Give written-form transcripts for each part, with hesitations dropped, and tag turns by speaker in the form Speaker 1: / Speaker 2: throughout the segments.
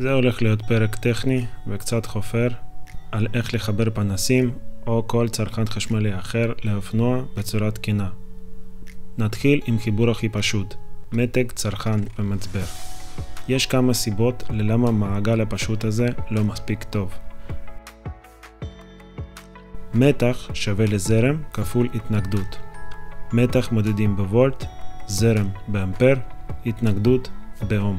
Speaker 1: זה הולך להיות פרק טכני וקצת חופר על איך לחבר פנסים או כל צרכן חשמלי אחר לאופנוע בצורה תקינה. נתחיל עם חיבור הכי פשוט, מתג, צרכן ומצבר. יש כמה סיבות ללמה המעגל הפשוט הזה לא מספיק טוב. מתח שווה לזרם כפול התנגדות. מתח מודדים בוולט, זרם באמפר, התנגדות באום.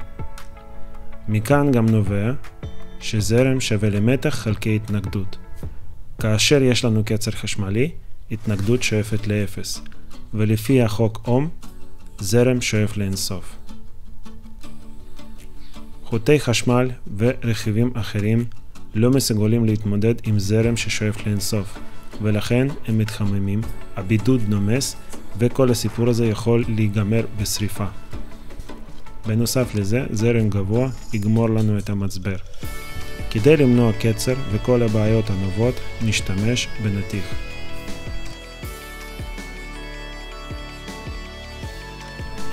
Speaker 1: מכאן גם נובע שזרם שווה למתח חלקי התנגדות. כאשר יש לנו קצר חשמלי, התנגדות שואפת לאפס, ולפי החוק אום, זרם שואף לאינסוף. חוטי חשמל ורכיבים אחרים לא מסוגלים להתמודד עם זרם ששואף לאינסוף, ולכן הם מתחממים, הבידוד נומס, וכל הסיפור הזה יכול להיגמר בשריפה. בנוסף לזה, זרם גבוה יגמור לנו את המצבר. כדי למנוע קצר וכל הבעיות הנובעות, נשתמש בנתיך.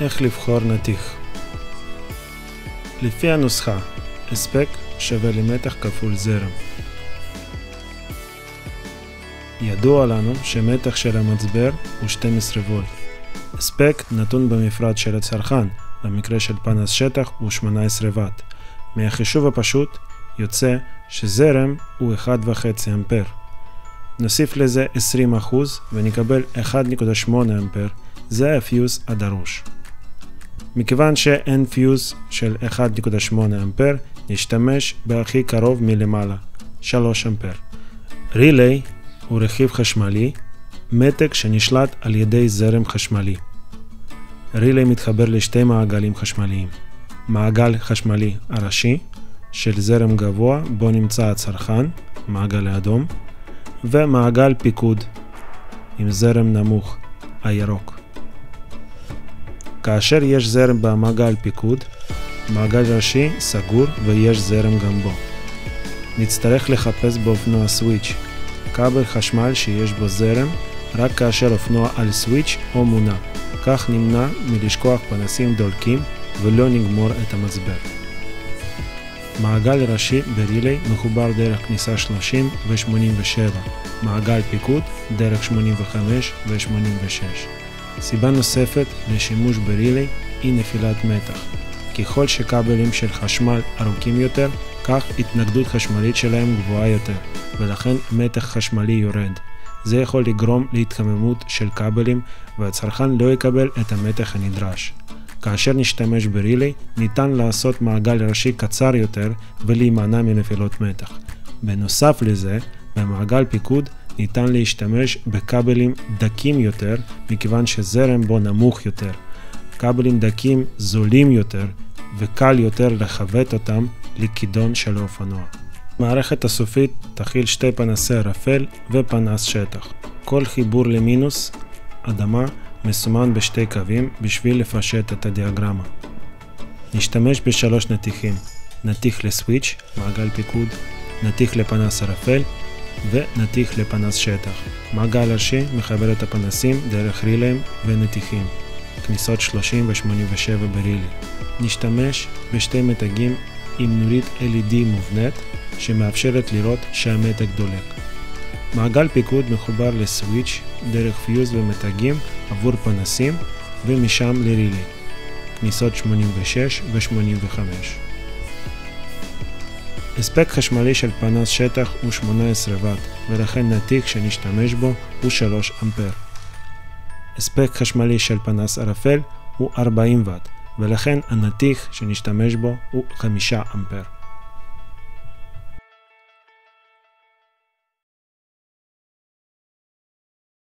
Speaker 1: איך לבחור נתיך? לפי הנוסחה, הספק שווה למתח כפול זרם. ידוע לנו שמתח של המצבר הוא 12 וולט. הספק נתון במפרט של הצרכן, במקרה של פנס שטח הוא 18 ואט. מהחישוב הפשוט יוצא שזרם הוא 1.5 אמפר. נוסיף לזה 20% ונקבל 1.8 אמפר, זה הפיוז הדרוש. מכיוון שאין פיוז של 1.8 אמפר, נשתמש בהכי קרוב מלמעלה, 3 אמפר. רילי הוא רכיב חשמלי, מתג שנשלט על ידי זרם חשמלי. רילי מתחבר לשתי מעגלים חשמליים. מעגל חשמלי הראשי, של זרם גבוה, בו נמצא הצרכן, מעגל האדום, ומעגל פיקוד, עם זרם נמוך, הירוק. כאשר יש זרם במעגל פיקוד, מעגל ראשי סגור ויש זרם גם בו. נצטרך לחפש באופנוע סוויץ', כבל חשמל שיש בו זרם, רק כאשר אופנוע על סוויץ' או מונע. כך נמנע מלשכוח פנסים דולקים ולא נגמור את המצבר. מעגל ראשי ברילי מחובר דרך כניסה 30 ו-87, מעגל פיקוד דרך 85 ו-86. סיבה נוספת לשימוש ברילי היא נפילת מתח. ככל שכבלים של חשמל ארוכים יותר, כך התנגדות חשמלית שלהם גבוהה יותר, ולכן מתח חשמלי יורד. זה יכול לגרום להתחממות של כבלים, והצרכן לא יקבל את המתח הנדרש. כאשר נשתמש ברילי, ניתן לעשות מעגל ראשי קצר יותר ולהימנע מנפילות מתח. בנוסף לזה, במעגל פיקוד ניתן להשתמש בכבלים דקים יותר, מכיוון שזרם בו נמוך יותר. כבלים דקים זולים יותר, וקל יותר לכוות אותם לכידון של האופנוע. המערכת הסופית תכיל שתי פנסי ערפל ופנס שטח. כל חיבור למינוס אדמה מסומן בשתי קווים בשביל לפשט את הדיאגרמה. נשתמש בשלוש נתיכים, נתיך לסוויץ', מעגל פיקוד, נתיך לפנס ערפל ונתיך לפנס שטח. מעגל ראשי מחבר את הפנסים דרך ריליים ונתיכים, כניסות 30 ו-87 ברילי. נשתמש בשתי מתגים עם נורית LED מובנית שמאפשרת לראות שהמתג דולק. מעגל פיקוד מחובר לסוויץ' דרך פיוז ומתגים עבור פנסים ומשם לרילי, כניסות 86 ו-85. הספק חשמלי של פנס שטח הוא 18 ואט, ולכן נתיך שנשתמש בו הוא 3 אמפר. הספק חשמלי של פנס ערפל הוא 40 ואט, ולכן הנתיך שנשתמש בו הוא 5 אמפר.